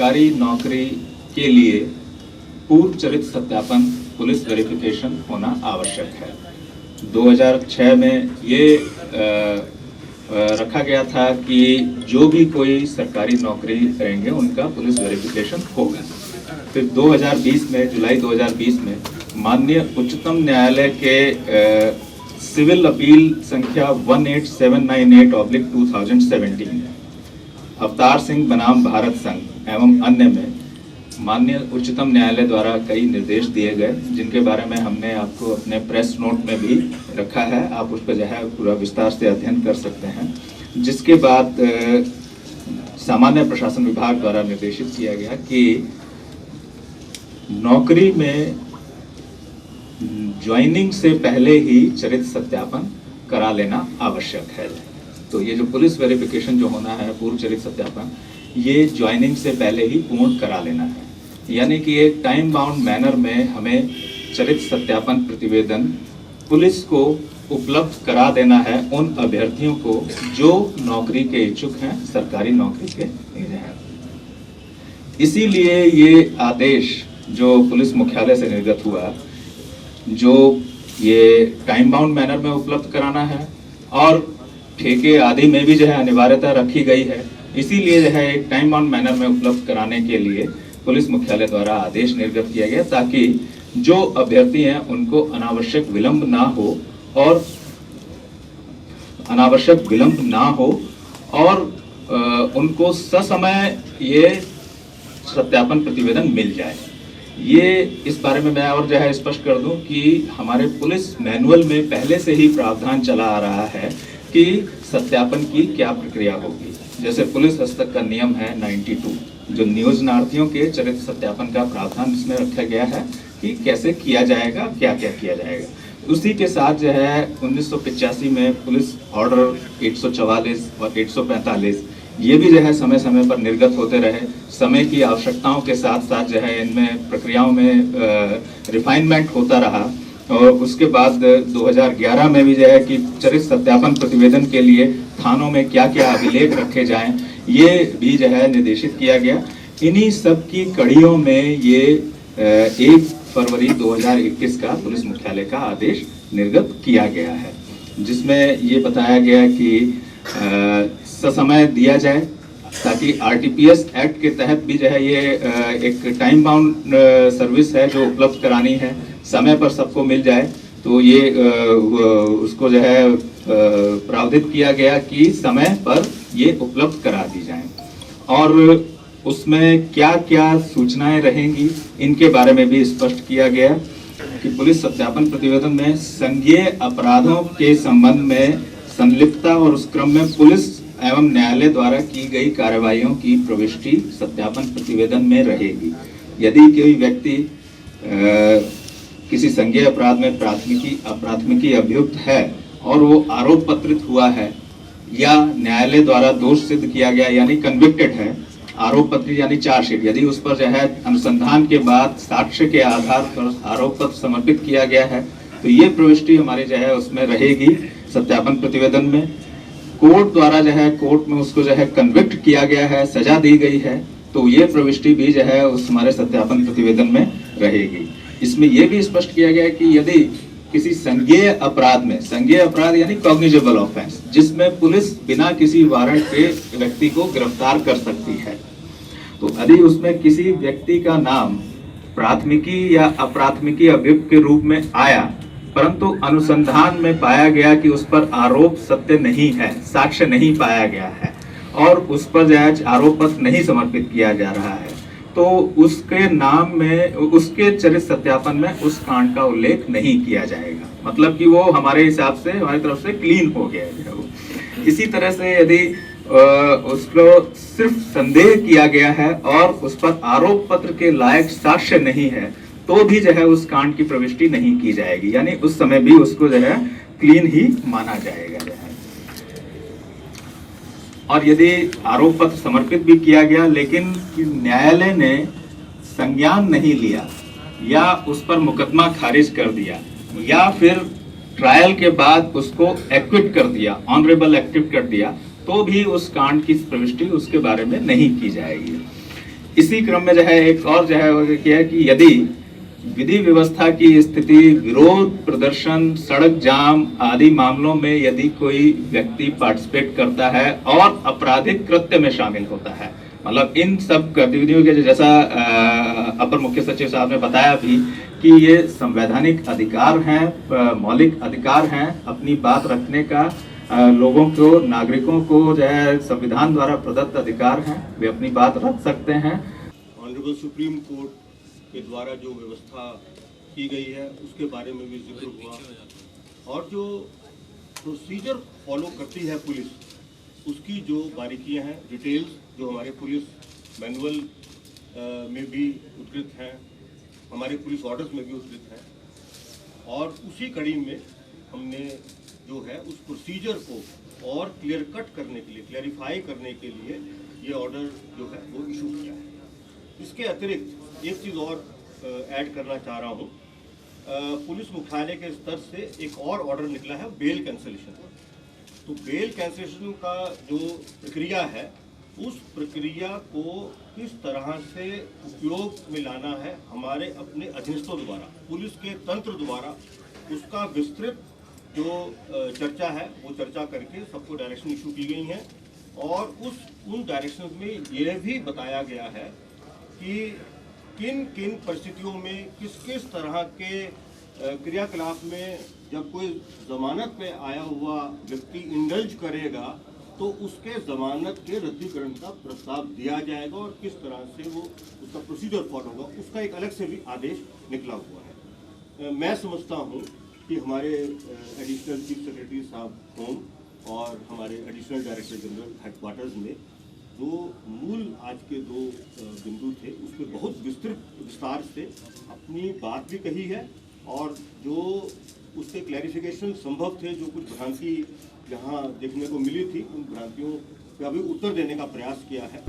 सरकारी नौकरी के लिए पूर्व चरित्र सत्यापन पुलिस वेरिफिकेशन होना आवश्यक है। 2006 में ये रखा गया था कि जो भी कोई सरकारी नौकरी करेंगे उनका पुलिस वेरिफिकेशन होगा। फिर 2020 में जुलाई 2020 में माननीय उच्चतम न्यायालय के सिविल अपील संख्या 18798/2017 अवतार सिंह बनाम भारत संघ एवं अन्य में माननीय उच्चतम न्यायालय द्वारा कई निर्देश दिए गए, जिनके बारे में हमने आपको अपने प्रेस नोट में भी रखा है। आप उस पर जो है पूरा विस्तार से अध्ययन कर सकते हैं। जिसके बाद सामान्य प्रशासन विभाग द्वारा निर्देशित किया गया कि नौकरी में ज्वाइनिंग से पहले ही चरित्र सत्यापन करा लेना आवश्यक है। तो ये जो पुलिस वेरिफिकेशन जो होना है, पूर्व चरित्र सत्यापन, ये ज्वाइनिंग से पहले ही पूर्ण करा लेना है। यानी कि एक टाइम बाउंड मैनर में हमें चरित्र सत्यापन प्रतिवेदन पुलिस को उपलब्ध करा देना है उन अभ्यर्थियों को जो नौकरी के इच्छुक हैं, सरकारी नौकरी के लिए हैं। इसीलिए ये आदेश जो पुलिस मुख्यालय से निर्गत हुआ, जो ये टाइम बाउंड मैनर में उपलब्ध कराना है और ठेके आदि में भी जो है अनिवार्यता रखी गई है। इसीलिए जो है एक टाइम बाउंड मैनर में उपलब्ध कराने के लिए पुलिस मुख्यालय द्वारा आदेश निर्गत किया गया, ताकि जो अभ्यर्थी हैं उनको अनावश्यक विलंब ना हो और उनको ससमय ये सत्यापन प्रतिवेदन मिल जाए। ये इस बारे में मैं और जो है स्पष्ट कर दूं कि हमारे पुलिस मैनुअल में पहले से ही प्रावधान चला आ रहा है कि सत्यापन की क्या प्रक्रिया होगी। जैसे पुलिस हस्तक का नियम है 92, जो नियोजनार्थियों के चरित्र सत्यापन का प्रावधान इसमें रखा गया है कि कैसे किया जाएगा, क्या क्या किया जाएगा। उसी के साथ जो है 1985 में पुलिस ऑर्डर 144 और 145 ये भी जो है समय समय पर निर्गत होते रहे। समय की आवश्यकताओं के साथ साथ जो है इनमें प्रक्रियाओं में रिफाइनमेंट होता रहा। और उसके बाद 2011 में भी जो है कि चरित्र सत्यापन प्रतिवेदन के लिए थानों में क्या क्या अभिलेख रखे जाएं, ये भी जो है निर्देशित किया गया। इन्हीं सब की कड़ियों में ये 1 फरवरी 2021 का पुलिस मुख्यालय का आदेश निर्गत किया गया है, जिसमें ये बताया गया कि ससमय दिया जाए, ताकि आरटीपीएस एक्ट के तहत भी जो है ये एक टाइम बाउंड सर्विस है जो उपलब्ध करानी है, समय पर सबको मिल जाए। तो ये उसको जो है प्रावधान किया गया कि समय पर ये उपलब्ध करा दी जाए। और उसमें क्या क्या सूचनाएं रहेंगी इनके बारे में भी स्पष्ट किया गया कि पुलिस सत्यापन प्रतिवेदन में संज्ञेय अपराधों के संबंध में संलिप्तता और उस क्रम में पुलिस एवं न्यायालय द्वारा की गई कार्रवाइयों की प्रविष्टि सत्यापन प्रतिवेदन में रहेगी। यदि कोई व्यक्ति किसी संज्ञेय अपराध में प्राथमिकी अभियुक्त है और वो आरोप पत्रित हुआ है या न्यायालय द्वारा दोष सिद्ध किया गया यानी कन्विक्टेड है, आरोप पत्र यानी चार्जशीट, यदि उस पर जो है अनुसंधान के बाद साक्ष्य के आधार पर आरोप पत्र समर्पित किया गया है, तो ये प्रविष्टि हमारी जो है उसमें रहेगी सत्यापन प्रतिवेदन में। कोर्ट द्वारा जो है कोर्ट में उसको जो है कन्विक्ट किया गया है, सजा दी गई है, तो ये प्रविष्टि भी जो है उस हमारे सत्यापन प्रतिवेदन में रहेगी। इसमें यह भी स्पष्ट किया गया है कि यदि किसी संज्ञेय अपराध में, संज्ञेय अपराध यानी कॉग्निजेबल ऑफेंस, जिसमें पुलिस बिना किसी वारंट के व्यक्ति को गिरफ्तार कर सकती है, तो यदि उसमें किसी व्यक्ति का नाम प्राथमिकी या अप्राथमिकी अभियुक्त के रूप में आया, परंतु अनुसंधान में पाया गया कि उस पर आरोप सत्य नहीं है, साक्ष्य नहीं पाया गया है और उस पर जो है आरोप पत्र नहीं समर्पित किया जा रहा है, तो उसके नाम में, उसके चरित्र सत्यापन में उस कांड का उल्लेख नहीं किया जाएगा। मतलब कि वो हमारे हिसाब से, हमारी तरफ से क्लीन हो गया है वो। इसी तरह से यदि उसको सिर्फ संदेह किया गया है और उस पर आरोप पत्र के लायक साक्ष्य नहीं है, तो भी जो है उस कांड की प्रविष्टि नहीं की जाएगी, यानी उस समय भी उसको जो है क्लीन ही माना जाएगा जो है। और यदि आरोप पत्र समर्पित भी किया गया लेकिन न्यायालय ने संज्ञान नहीं लिया या उस पर मुकदमा खारिज कर दिया या फिर ट्रायल के बाद उसको एक्विट कर दिया, ऑनरेबल एक्टिव कर दिया, तो भी उस कांड की प्रविष्टि उसके बारे में नहीं की जाएगी। इसी क्रम में जो है एक और जो है वो क्या है कि यदि विधि व्यवस्था की स्थिति, विरोध प्रदर्शन, सड़क जाम आदि मामलों में यदि कोई व्यक्ति पार्टिसिपेट करता है और आपराधिक कृत्य में शामिल होता है, मतलब इन सब गतिविधियों के जैसा अपर मुख्य सचिव साहब ने बताया भी कि ये संवैधानिक अधिकार हैं, मौलिक अधिकार हैं, अपनी बात रखने का लोगों को, नागरिकों को जो है संविधान द्वारा प्रदत्त अधिकार हैं, वे अपनी बात रख सकते हैं। ऑनरेबल सुप्रीम कोर्ट के द्वारा जो व्यवस्था की गई है उसके बारे में भी जिक्र हुआ, और जो प्रोसीजर फॉलो करती है पुलिस उसकी जो बारीकियां हैं, डिटेल्स जो हमारे पुलिस मैनुअल में भी उद्धृत हैं, हमारे पुलिस ऑर्डर्स में भी उद्धृत हैं, और उसी कड़ी में हमने जो है उस प्रोसीजर को और क्लियर कट करने के लिए, क्लैरिफाई करने के लिए ये ऑर्डर जो है वो इशू किया है। इसके अतिरिक्त एक चीज़ और ऐड करना चाह रहा हूँ, पुलिस मुख्यालय के स्तर से एक और ऑर्डर निकला है बेल कैंसिलेशन। तो बेल कैंसिलेशन का जो प्रक्रिया है उस प्रक्रिया को किस तरह से उपयोग में लाना है हमारे अपने अधीनस्थों द्वारा, पुलिस के तंत्र द्वारा, उसका विस्तृत जो चर्चा है वो चर्चा करके सबको डायरेक्शन इशू की गई हैं, और उन डायरेक्शन में यह भी बताया गया है कि किन किन परिस्थितियों में किस किस तरह के क्रियाकलाप में जब कोई जमानत पे आया हुआ व्यक्ति इंडल्ज करेगा तो उसके जमानत के रद्दीकरण का प्रस्ताव दिया जाएगा, और किस तरह से वो उसका प्रोसीजर फॉलो होगा उसका एक अलग से भी आदेश निकला हुआ है। मैं समझता हूँ कि हमारे एडिशनल चीफ सेक्रेटरी साहब होम और हमारे एडिशनल डायरेक्टर जनरल हेडक्वार्टर्स में जो मूल आज के दो बिंदु थे उस पर बहुत विस्तार से अपनी बात भी कही है, और जो उसके क्लैरिफिकेशन संभव थे, जो कुछ भ्रांति यहाँ देखने को मिली थी, उन भ्रांतियों का भी उत्तर देने का प्रयास किया है।